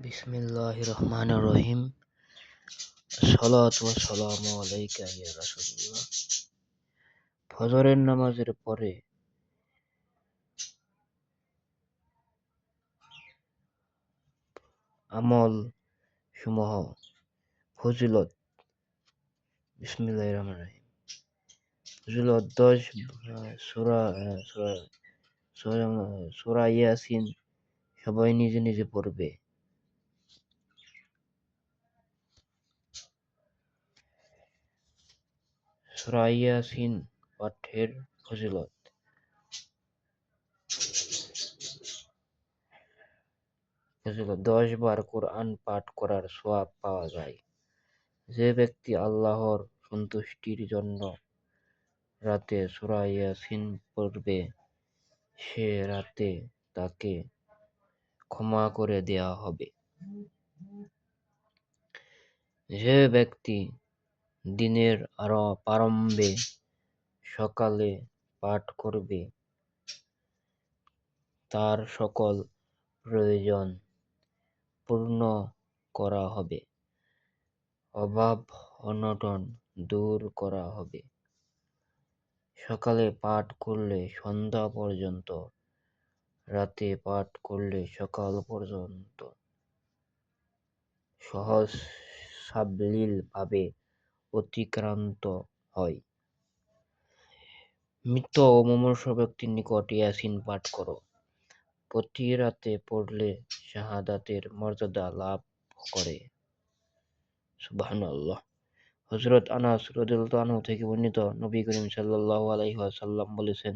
বিসমিল্লাহির রহমানির রহিম। আসসালাতু ওয়াসসালামু আলাইকা ইয়া রাসূলুল্লাহ। ফজরের নামাজের পরে আমল সমূহ ফজিলত। বিসমিল্লাহির রহমানির রহিম। ফজিলত 10 সূরা ইয়াসিন সবাই নিজে নিজে পড়বে। সূরা ইয়াসিন পাঠের ফজিলত। 10 বার কোরআন পাঠ করার সওয়াব পাওয়া যায়। যে ব্যক্তি আল্লাহর সন্তুষ্টির জন্য রাতে সূরা ইয়াসিন পড়বে, সে রাতে তাকে ক্ষমা করে দেয়া হবে। যে ব্যক্তি দিনের প্রারম্ভে সকালে পাঠ করবে, তার সকল প্রয়োজন পূর্ণ করা হবে, অভাব অনটন দূর করা হবে। সকালে পাঠ করলে সন্ধ্যা পর্যন্ত, রাতে পাঠ করলে সকাল পর্যন্ত সহজ সাবলীলভাবে অতিক্রান্ত হয়। মৃত ও মুমূর্ষ ব্যক্তির নিকট ইয়াসিন পাঠ করো। প্রতি রাতে পড়লে শাহাদাতের মর্যাদা লাভ করে। সুবহানাল্লাহ। হযরত আনাস রাদিয়াল্লাহু আনহু থেকে বর্ণিত, নবী করিম সাল্লাল্লাহু আলাইহি ওয়াসাল্লাম বলেছেন,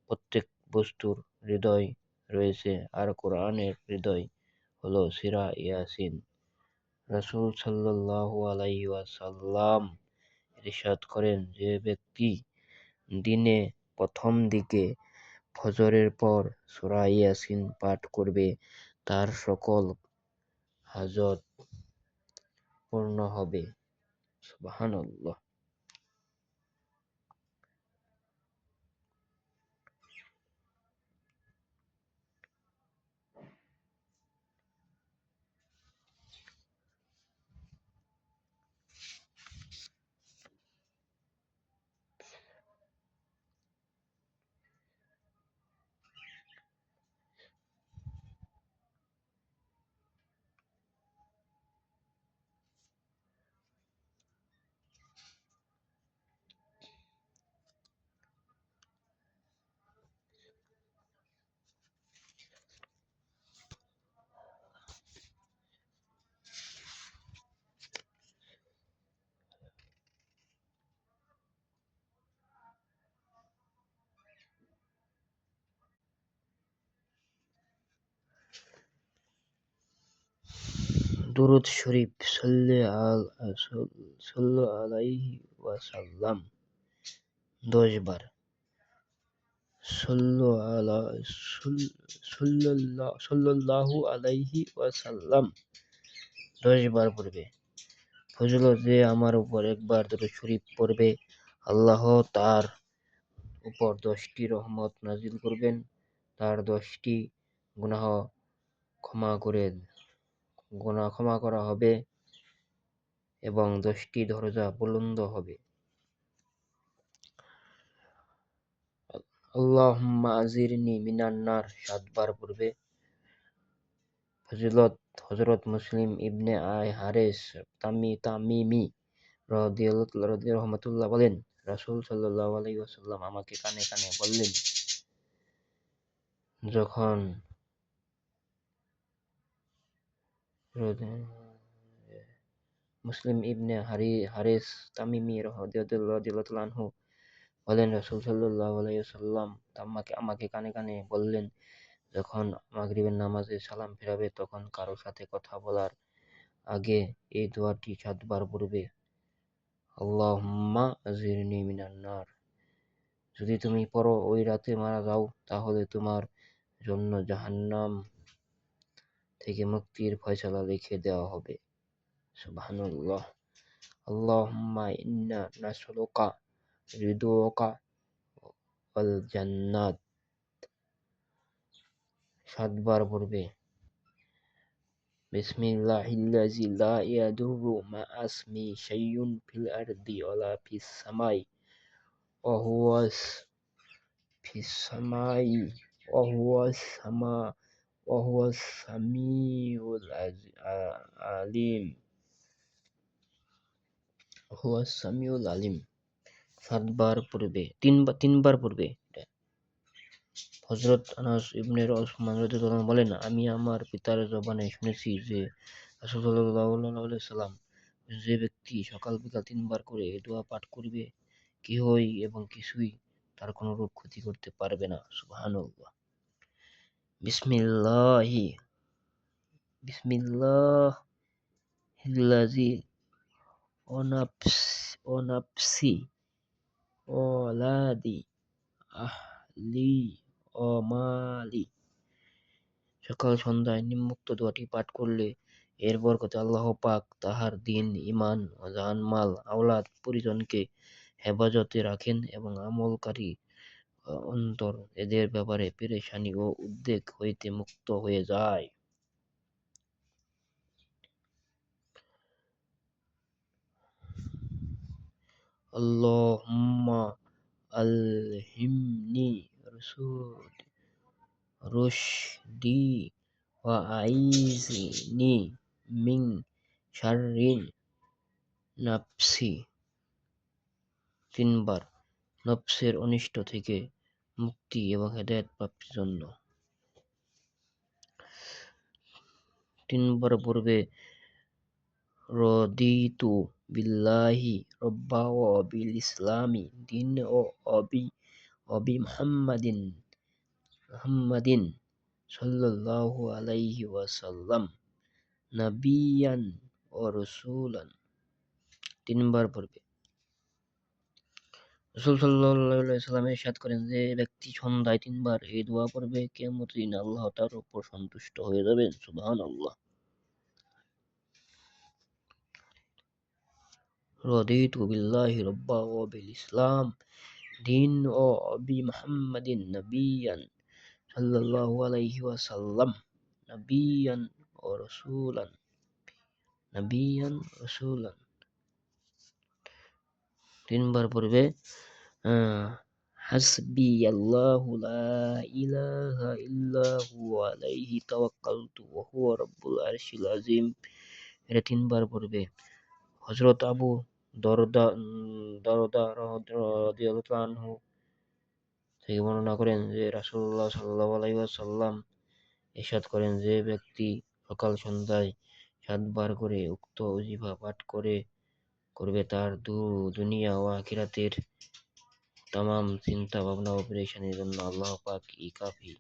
প্রত্যেক বস্তুর হৃদয় রয়েছে, আর কোরআনের হৃদয় হলো সূরা ইয়াসিন। রাসূল সাল্লাল্লাহু আলাইহি ওয়াসাল্লাম ইরশাদ করেন, যে ব্যক্তি দিনে প্রথম দিকে ফজরের পর সূরা ইয়াসিন পাঠ করবে, তার সকল হাজত পূর্ণ হবে। সুবহানাল্লাহ। দুরূদ শরীফ। সাল্লু আলাইহি ওয়াসাল্লাম 10 বার। সাল্লাল্লাহু আলাইহি ওয়াসাল্লাম 10 বার পড়বে। ফজিলত, যে আমার উপর একবার দুরূদ শরীফ পড়বে, আল্লাহ তার উপর 10টি রহমত নাজিল করবেন, তার 10টি গুনাহ ক্ষমা করা হবে এবং 10টি দরজা বুলন্দ হবে। আল্লাহুম্মা আজিরনি মিনান নার 7 বার পড়বে। ফজিলত, হযরত মুসলিম ইবনে হারিস তামিমি রাহমাতুল্লাহ বলেন, রাসূল সাল্লাল্লাহু আলাইহি ওয়াসাল্লাম আমাকে কানে কানে বললেন, যখন মুসলিম ইবনে হারিস তামিমি রাদিয়াল্লাহু আনহু বলেন, রাসূল সাল্লাল্লাহু আলাইহি ওয়াসাল্লাম আমাকে কানে কানে বললেন, যখন মাগরিবের নামাজে সালাম ফিরাবে, তখন কারো সাথে কথা বলার আগে এই দোয়াটি 7 বার পড়বে, আল্লাহুম্মা আজিরনি মিনান নার। যদি তুমি পড়ো ওই রাতে মারা যাও, তাহলে তোমার জন্য জাহান্নাম থেকে মুক্তির ফয়সালা লিখে দেওয়া হবে। সুবহানাল্লাহ। আল্লাহুম্মা ইন্না নাসআলুকা রিদওয়াকা ওয়াল জান্নাত 7 বার পড়বে। বিসমিল্লাহিল্লাযী লা ইয়াদুররু মা'a ইসমি শাইউন ফিল আরদি ওয়ালা ফিস সামাই ওয়া হুয়াস ফিস সামাই ওয়া হুয়াস সামা ওয়া হুয়াস সামিউল আলিম হুয়াস সামিউল আলিম। তিনবার পূর্বে হযরত আনাস ইবনে উসমান রাদিয়াল্লাহু আনহু বলেন, আমি আমার পিতার জবানে শুনেছি যে রাসূল সাল্লাল্লাহু আলাইহি ওয়াসাল্লাম, যে ব্যক্তি সকাল বিকাল তিনবার করে এ দোয়া পাঠ করবে, কেহই এবং কিছুই তার কোনরূপ ক্ষতি করতে পারবে না। সুবহানাল্লাহ। বিসমিল্লাহি বিসমিল্লাহিল্লাযী ওয়ানাফসি ওয়ালাদি আহলি ও মালি। সকাল সন্ধ্যায় নিম্নোক্ত দোয়াটি পাঠ করলে এর বরকতে আল্লাহ পাক তাহার দিন, ঈমান ও জান-মাল, আওলাদ পরিজনকে হেফাজতে রাখেন এবং আমলকারী অন্তর এদের ব্যাপারে পেরেশানি ও উদ্বেগ হইতে মুক্ত হয়ে যায়। আল্লাহুম্মা আলহিমনি রুশদি ওয়া আইযনি মিন শাররি নাফসি। তিনবার নফসের অনিষ্ট থেকে মুক্তি এবং হেদায়েত প্রাপ্তির জন্য। তিনবার পূর্বে রদিতু বিল্লাহি রব্বা ওয়া বিল ইসলামি দীন ও অবি মুহাম্মাদিন সাল্লাল্লাহু আলাইহি ওয়াসাল্লাম নাবিয়ান ও রাসূলান। তিনবার পূর্বে রাসূল সাল্লাল্লাহু আলাইহি ওয়াসাল্লাম ইরশাদ করেন, যে ব্যক্তি সন্ধ্যায় তিনবার এই দোয়া পড়বে, কিয়ামতের দিন আল্লাহ তার উপর সন্তুষ্ট হয়ে যাবেন। সুবহানাল্লাহ। রদিতু বিল্লাহি রব্বা ওয়া বিল ইসলাম দীন ও অবি মুহাম্মাদিন নাবিয়ান সাল্লাল্লাহু আলাইহি ওয়াসাল্লাম নাবিয়ান ও রাসূলান। তিনবার পূর্বে হাসবিয়াল্লাহু লা ইলাহা ইল্লা হুয়া আলাইহি তাওয়াক্কালতু ওয়া হুয়া রাব্বুল আরশিল আযীম। এটা তিনবার পূর্বে হযরত আবু দরদা রাদিয়াল্লাহু আনহু থেকে বর্ণনা করেন যে রাসূলুল্লাহ সাল্লাল্লাহু আলাইহি ওয়াসাল্লাম ইরশাদ করেন, যে ব্যক্তি সকাল সন্ধ্যায় ৭ বার করে উক্ত ওজিফা পাঠ করবে, তার দুনিয়া ও আখিরাতের তামাম চিন্তা ভাবনা ও পেরেশানির জন্য আল্লাহ পাক কাফি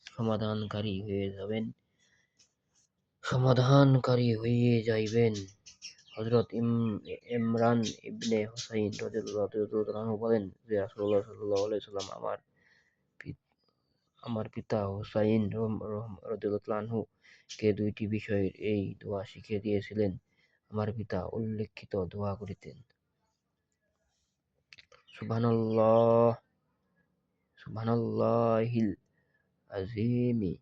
সমাধানকারী হয়ে যাইবেন। হযরত ইমরান ইবনে হুসাইন রাদিয়াল্লাহু আনহু বলেন যে রাসূলুল্লাহ সাল্লাল্লাহু আলাইহি ওয়াসাল্লাম আমার পিতা হুসাইন রাদিয়াল্লাহু আনহু কে দুইটি বিষয়ের এই দোয়া শিখিয়ে দিয়েছিলেন। আমার পিতা উল্লেখিত দোয়া করিতেন। সুবহানাল্লাহিল আযীমি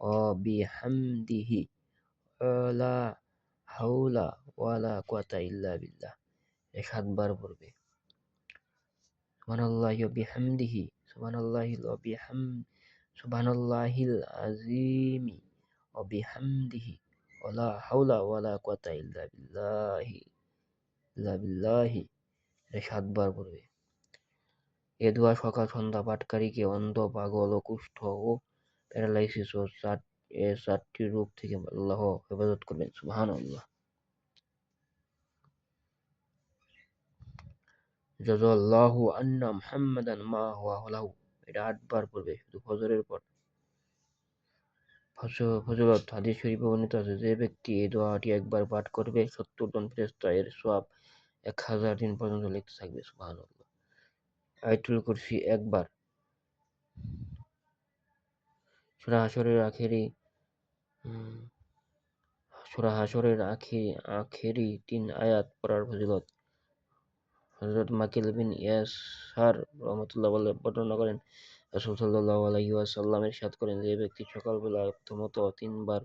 ওয়া বিহামদিহি লা হাওলা ওয়ালা কুওয়াতা ইল্লা বিল্লাহ। ৭ বার পড়বে। সুবহানাল্লাহিল আযীমি ওয়া বিহামদিহি লা হাওলা ওয়ালা কুওয়াতা ইল্লা বিল্লাহি। ৭ বার পড়বে। এ দোয়া সকাল সন্ধ্যা পাঠকারীকে অন্ধ, পাগল ও কুষ্ঠ ও প্যারালাইসিস ও ৪টি রোগ থেকে আল্লাহ হেফাজত করবেন। সুবহানাল্লাহ। জাযাল্লাহু আন্না মুহাম্মাদান মা হুয়া লাহু। এটা ৮ বার পড়বে শুধু ফজরের পর। ফজিলত হাদিস শরীফে বর্ণিত আছে, যে ব্যক্তি এই দোয়াটি একবার পাঠ করবে, ৭০ জন ফেরেশতা এর সওয়াব ১০০০ দিন পর্যন্ত লিখতে থাকবে। সুবহানাল্লাহ। আয়াতুল কুরসি একবার। সূরা হাশরের আখেরি ৩ আয়াত পড়ার ফজিলত। হযরত মাকিল বিন ইয়াসার রাহমাতুল্লাহ বর্ণনা করেন, রাসূল সাল্লাল্লাহু আলাইহি ওয়াসাল্লাম ইরশাদ করেন, যে ব্যক্তি সকালবেলা প্রথমত ৩ বার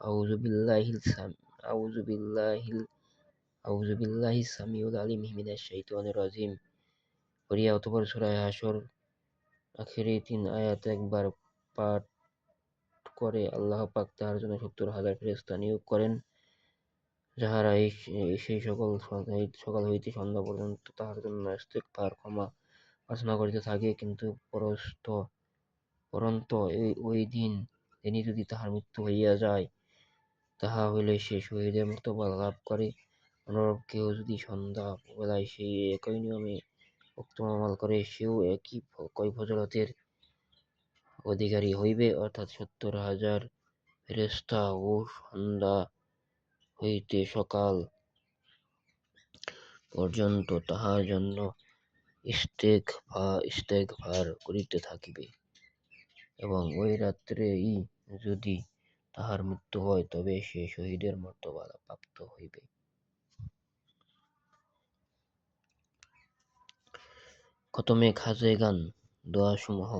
আউযু বিল্লাহিল সাম আউযু বিল্লাহিল আউযু বিল্লাহিস সামিউল আলিম মিনাশ শাইতানির রাজিম পড়িয়া অতঃপর সূরা হাসর আখেরি ৩ আয়াত একবার পাঠ করে আল্লাহ পাক তাহার জন্য ৭০,০০০ ফেরেশতা নিয়োগ করেন, যাহারা সেই সকাল হইতে সন্ধ্যা পর্যন্ত তাহার জন্য ইস্তেগফার ক্ষমা প্রার্থনা করিতে থাকে। কিন্তু পরন্তু ঐ দিনই যদি তাহার মৃত্যু হইয়া যায়, তাহা হইলে সে শহীদের মর্তবা লাভ করে। অনুরূপ কেহ যদি সন্ধ্যা বেলায় সেই একই নিয়মে উক্ত আমল করে, সেও একই ফজিলতের অধিকারী হইবে, অর্থাৎ ৭০,০০০ ফেরেশতা ও সন্ধ্যা হইতে সকাল পর্যন্ত তাহার জন্য ইস্তেগফার করিতে থাকিবে এবং ঐ রাত্রেই যদি তাহার মৃত্যু হয়, তবে সে শহীদের মর্তবা প্রাপ্ত হইবে। খতমে খাজেগান দোয়াসমূহ।